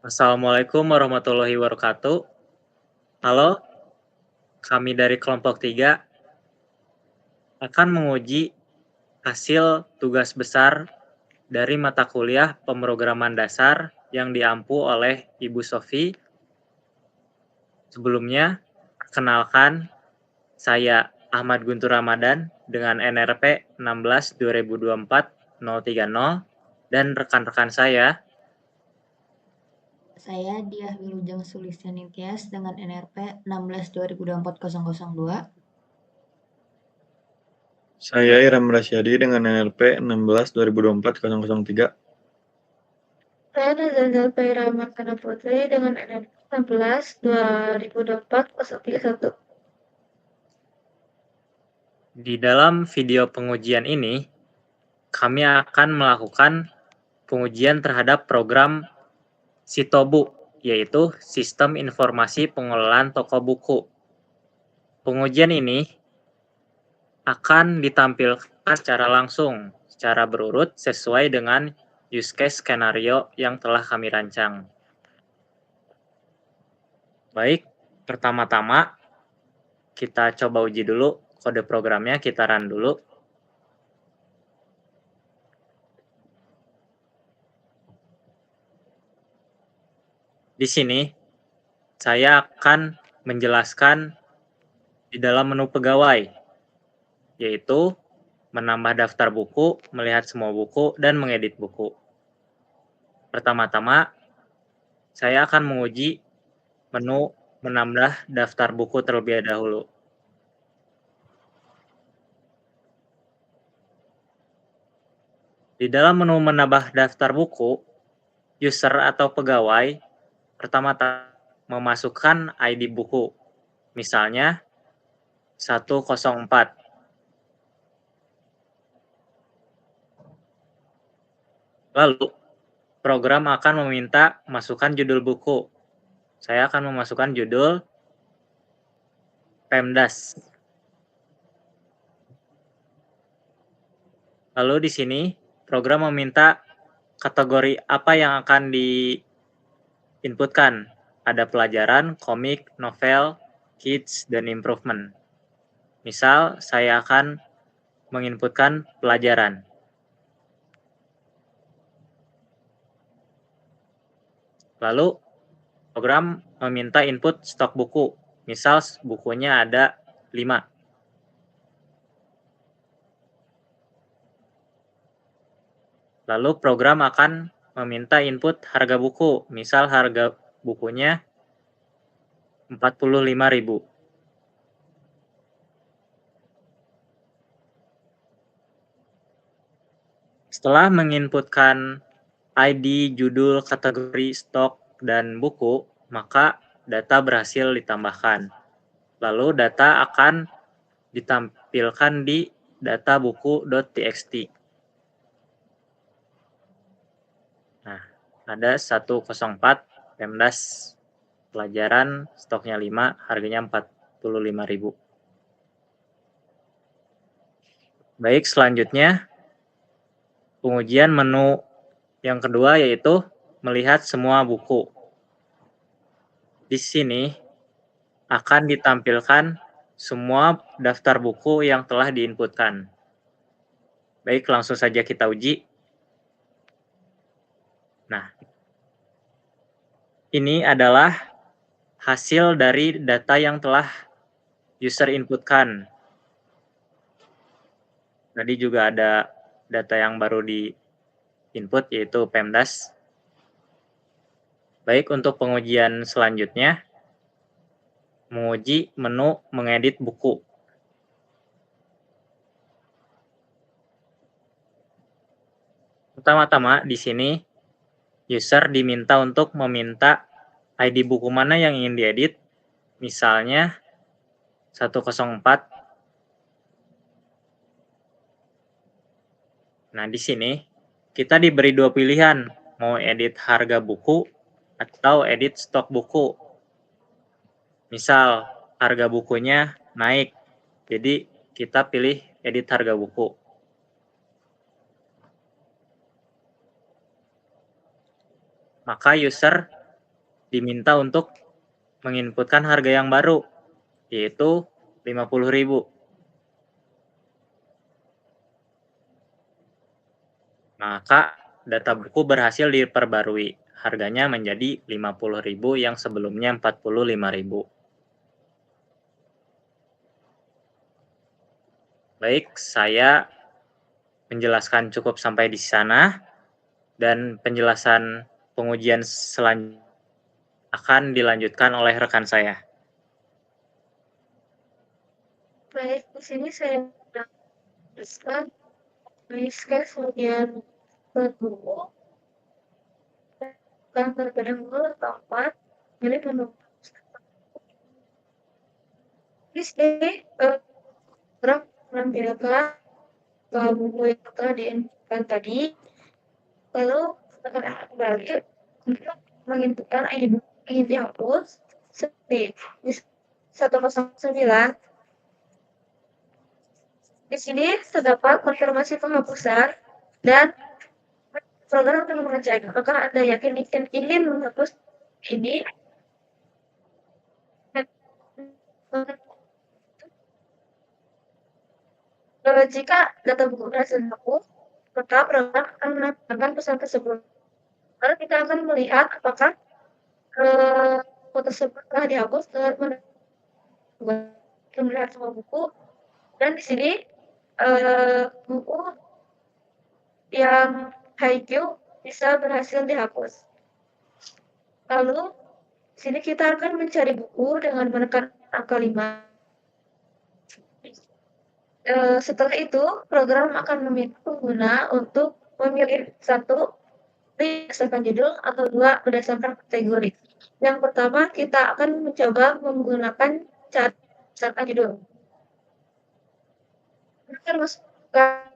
Assalamualaikum warahmatullahi wabarakatuh. Halo, kami dari kelompok 3 akan menguji hasil tugas besar dari mata kuliah pemrograman dasar yang diampu oleh Ibu Sofi. Sebelumnya, perkenalkan, saya Ahmad Guntur Ramadan dengan NRP 16/2024-030 dan rekan-rekan saya. Saya Diah Wilujeng Sulistiani Tias dengan NRP 16/2024-002. Saya Iram Rasyadi dengan NRP 16/2024-003. Saya Nazar Pairama Kana Putri dengan NRP 16/2024-031. Di dalam video pengujian ini, kami akan melakukan pengujian terhadap program Sitobu, yaitu Sistem Informasi Pengelolaan Toko Buku. Pengujian ini akan ditampilkan secara langsung, secara berurut sesuai dengan use case skenario yang telah kami rancang. Baik, pertama-tama kita coba uji dulu kode programnya, kita run dulu. Di sini, saya akan menjelaskan di dalam menu pegawai, yaitu menambah daftar buku, melihat semua buku, dan mengedit buku. Pertama-tama, saya akan menguji menu menambah daftar buku terlebih dahulu. Di dalam menu menambah daftar buku, user atau pegawai pertama-tama memasukkan ID buku, misalnya 104. Lalu, program akan meminta masukkan judul buku. Saya akan memasukkan judul Pemdas. Lalu di sini, program meminta kategori apa yang akan diinputkan. Ada pelajaran, komik, novel, kids, dan improvement. Misal, saya akan menginputkan pelajaran. Lalu, program meminta input stok buku. Misal, bukunya ada 5. Lalu, program akan meminta input harga buku. Misal, harga bukunya 45.000. Setelah menginputkan ID, judul, kategori, stok, dan buku, maka data berhasil ditambahkan. Lalu data akan ditampilkan di data buku.txt. Nah, ada 104 Pemdas pelajaran, stoknya 5, harganya 45.000. Baik, selanjutnya pengujian menu yang kedua yaitu melihat semua buku. Di sini akan ditampilkan semua daftar buku yang telah diinputkan. Baik, langsung saja kita uji. Nah, ini adalah hasil dari data yang telah user inputkan. Tadi juga ada data yang baru di input, yaitu Pemdas. Baik, untuk pengujian selanjutnya, menguji menu mengedit buku. Pertama-tama di sini user diminta untuk meminta ID buku mana yang ingin diedit, misalnya 104. Nah, di sini kita diberi 2 pilihan, mau edit harga buku atau edit stok buku. Misal, harga bukunya naik, jadi kita pilih edit harga buku. Maka user diminta untuk menginputkan harga yang baru, yaitu 50.000. Maka data buku berhasil diperbarui. Harganya menjadi 50.000 yang sebelumnya 45.000. Baik, saya menjelaskan cukup sampai di sana, dan penjelasan pengujian selanjutnya akan dilanjutkan oleh rekan saya. Baik, di sini saya jelaskan case bagian buku dan terkadang tempat milik di sini program menampilkan buku yang telah diinputkan tadi, lalu akan kembali untuk menginputkan ID buku yang dihapus seperti di 109. Di sini terdapat konfirmasi penghapusan dan program akan mengecek apakah Anda yakin ingin menghapus ini. Jika data buku berhasil dihapus, maka program akan menambahkan pesan tersebut. Lalu kita akan melihat apakah buku tersebut telah dihapus dengan melihat semua buku, dan di sini buku yang HiQ bisa berhasil dihapus. Lalu di sini kita akan mencari buku dengan menekan angka 5. Setelah itu, program akan meminta pengguna untuk memilih satu berdasarkan judul atau dua berdasarkan kategori. Yang pertama, kita akan mencoba menggunakan cara berdasarkan judul. Kita akan masukkan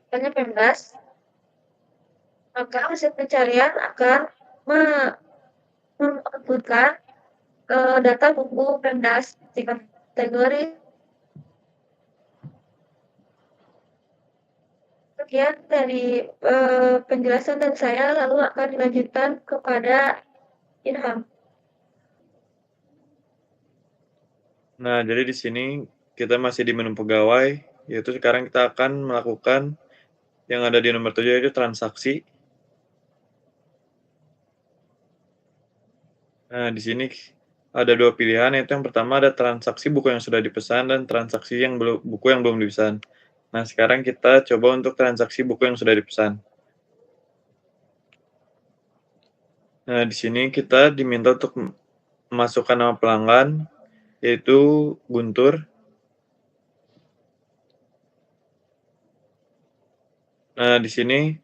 hanya Pemdas, maka hasil pencarian akan menginputkan data buku Pemdas di kategori. Sekian dari penjelasan dari saya, lalu akan dilanjutkan kepada Ilham. Nah, jadi di sini kita masih di menu pegawai, yaitu sekarang kita akan melakukan yang ada di nomor 7, yaitu transaksi. Nah, di sini ada dua pilihan, yaitu yang pertama ada transaksi buku yang sudah dipesan dan transaksi buku yang belum dipesan. Nah, sekarang kita coba untuk transaksi buku yang sudah dipesan. Nah, di sini kita diminta untuk memasukkan nama pelanggan, yaitu Guntur. Nah, di sini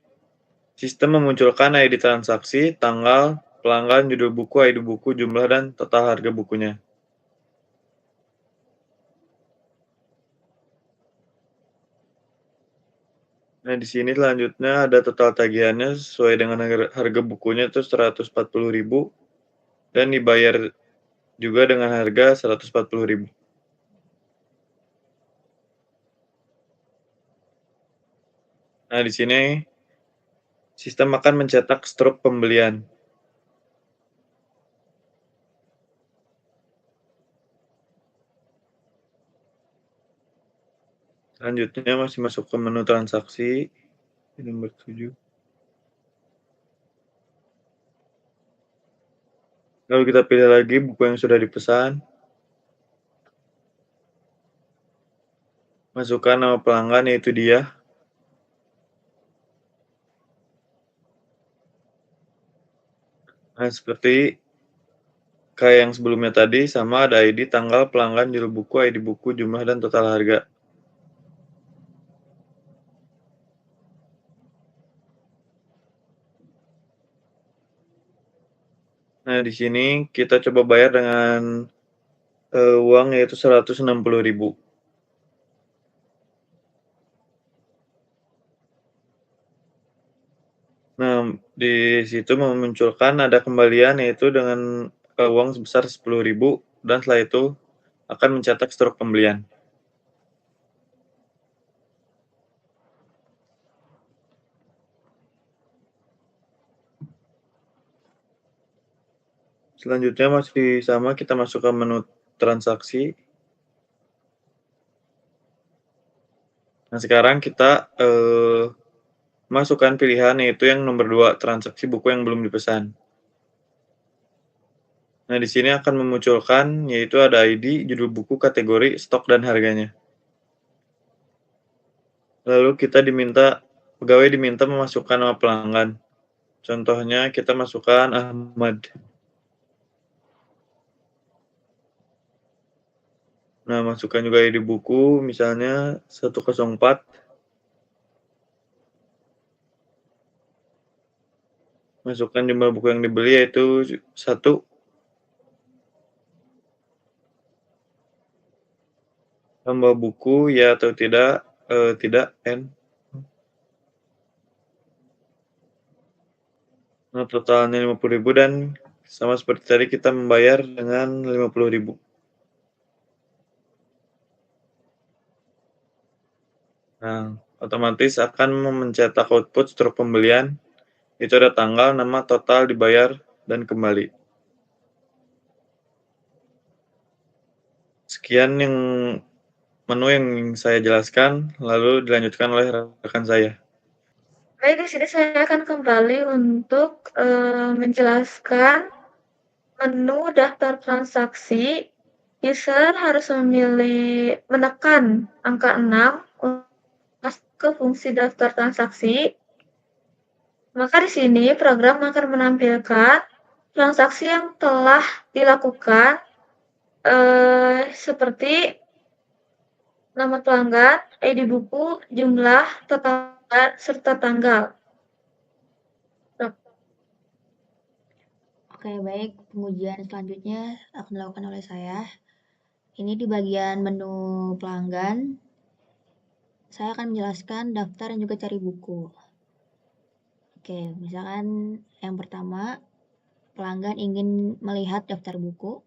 sistem memunculkan ID transaksi, tanggal, pelanggan, judul buku, ID buku, jumlah, dan total harga bukunya. Nah, di sini selanjutnya ada total tagihannya sesuai dengan harga bukunya itu 140.000 dan dibayar juga dengan harga 140.000. Nah, di sini sistem akan mencetak struk pembelian. Selanjutnya masih masuk ke menu transaksi, nomor 7. Lalu kita pilih lagi buku yang sudah dipesan. Masukkan nama pelanggan, yaitu dia. Nah, seperti kayak yang sebelumnya tadi, sama ada ID, tanggal, pelanggan, judul buku, ID buku, jumlah, dan total harga. Nah, di sini kita coba bayar dengan uang, yaitu 160.000. Nah, di situ memunculkan ada kembalian, yaitu dengan uang sebesar 10.000, dan setelah itu akan mencetak struk pembelian. Selanjutnya masih sama, kita masukkan menu transaksi. Nah, sekarang kita masukkan pilihan yaitu yang nomor 2, transaksi buku yang belum dipesan. Nah, di sini akan memunculkan yaitu ada ID, judul buku, kategori, stok, dan harganya. Lalu pegawai diminta memasukkan nama pelanggan. Contohnya kita masukkan Ahmad. Nah, masukkan juga ID buku, misalnya 104. Masukkan jumlah buku yang dibeli yaitu 1. Tambah buku, ya atau tidak, tidak, N. Nah, totalnya 50.000 dan sama seperti tadi kita membayar dengan 50.000. Nah, otomatis akan mencetak output struk pembelian. Itu ada tanggal, nama, total, dibayar, dan kembali. Sekian menu yang saya jelaskan, lalu dilanjutkan oleh rekan saya. Baik, di sini saya akan kembali untuk menjelaskan menu daftar transaksi. User harus menekan angka 6 untuk masuk ke fungsi daftar transaksi. Maka di sini program akan menampilkan transaksi yang telah dilakukan seperti nama pelanggan, ID buku, jumlah, total, serta tanggal. Oke, baik. Pengujian selanjutnya akan dilakukan oleh saya. Ini di bagian menu pelanggan, saya akan menjelaskan daftar dan juga cari buku. Oke, misalkan yang pertama, pelanggan ingin melihat daftar buku.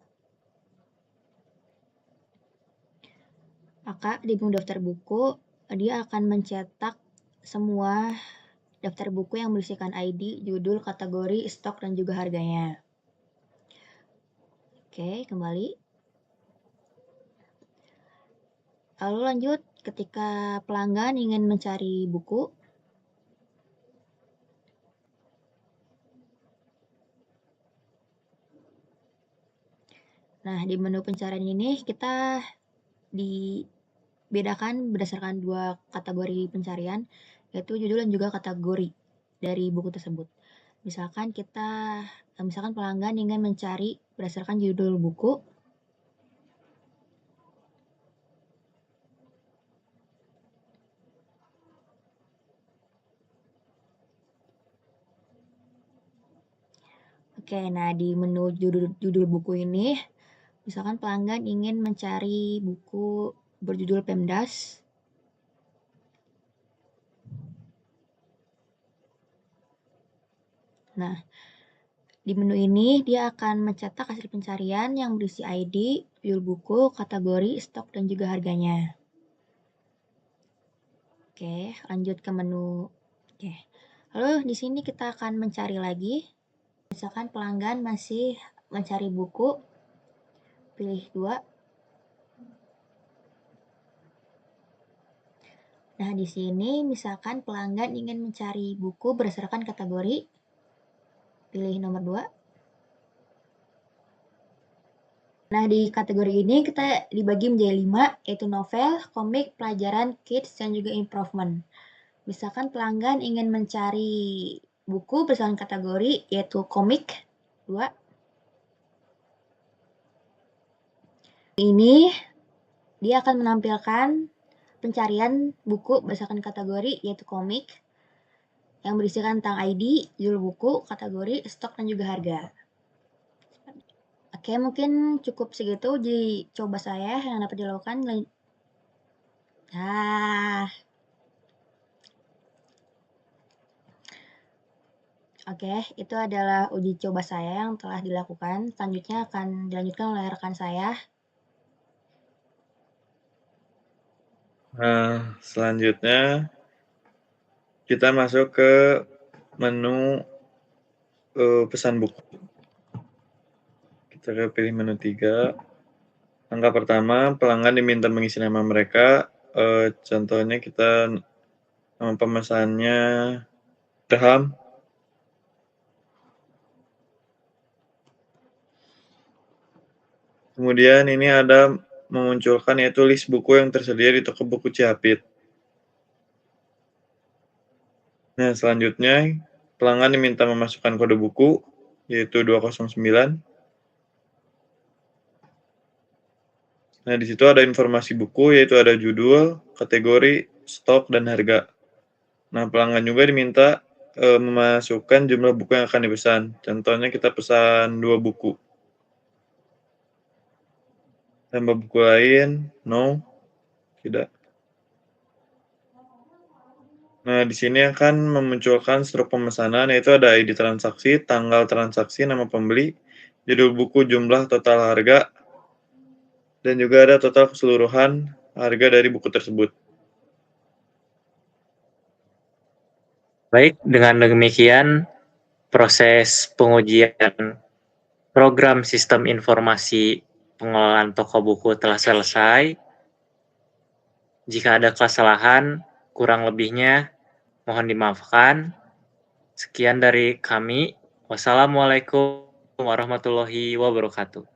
Maka di menu daftar buku, dia akan mencetak semua daftar buku yang berisikan ID, judul, kategori, stok, dan juga harganya. Oke, kembali. Lalu lanjut, ketika pelanggan ingin mencari buku, nah di menu pencarian ini kita dibedakan berdasarkan 2 kategori pencarian, yaitu judul dan juga kategori dari buku tersebut. Misalkan pelanggan ingin mencari berdasarkan judul buku. Oke, nah di menu judul buku ini, misalkan pelanggan ingin mencari buku berjudul Pemdas. Nah, di menu ini dia akan mencetak hasil pencarian yang berisi ID, judul buku, kategori, stok, dan juga harganya. Oke, lanjut ke menu. Oke. Lalu di sini kita akan mencari lagi. Misalkan pelanggan masih mencari buku, pilih 2. Nah, di sini misalkan pelanggan ingin mencari buku berdasarkan kategori, pilih nomor 2. Nah, di kategori ini kita dibagi menjadi 5, yaitu novel, komik, pelajaran, kids, dan juga improvement. Misalkan pelanggan ingin mencari buku berdasarkan kategori, yaitu komik, 2. Ini dia akan menampilkan pencarian buku berdasarkan kategori, yaitu komik, yang berisikan tentang ID, judul buku, kategori, stok, dan juga harga. Oke, mungkin cukup segitu uji coba saya yang dapat dilakukan. Oke, itu adalah uji coba saya yang telah dilakukan. Selanjutnya akan dilanjutkan oleh rekan saya. Nah, selanjutnya kita masuk ke menu pesan buku. Kita pilih menu 3. Langkah pertama, pelanggan diminta mengisi nama mereka. Contohnya kita nama pemesannya Abraham. Kemudian ini ada memunculkan yaitu list buku yang tersedia di toko buku Cihapit. Nah, selanjutnya pelanggan diminta memasukkan kode buku yaitu 209. Nah, di situ ada informasi buku yaitu ada judul, kategori, stok, dan harga. Nah, pelanggan juga diminta memasukkan jumlah buku yang akan dipesan. Contohnya kita pesan 2 buku. Tambah buku lain, no, tidak. Nah, di sini akan memunculkan struk pemesanan yaitu ada ID transaksi, tanggal transaksi, nama pembeli, judul buku, jumlah, total harga, dan juga ada total keseluruhan harga dari buku tersebut. Baik, dengan demikian proses pengujian program sistem informasi pengelolaan toko buku telah selesai. Jika ada kesalahan, kurang lebihnya mohon dimaafkan. Sekian dari kami. Wassalamualaikum warahmatullahi wabarakatuh.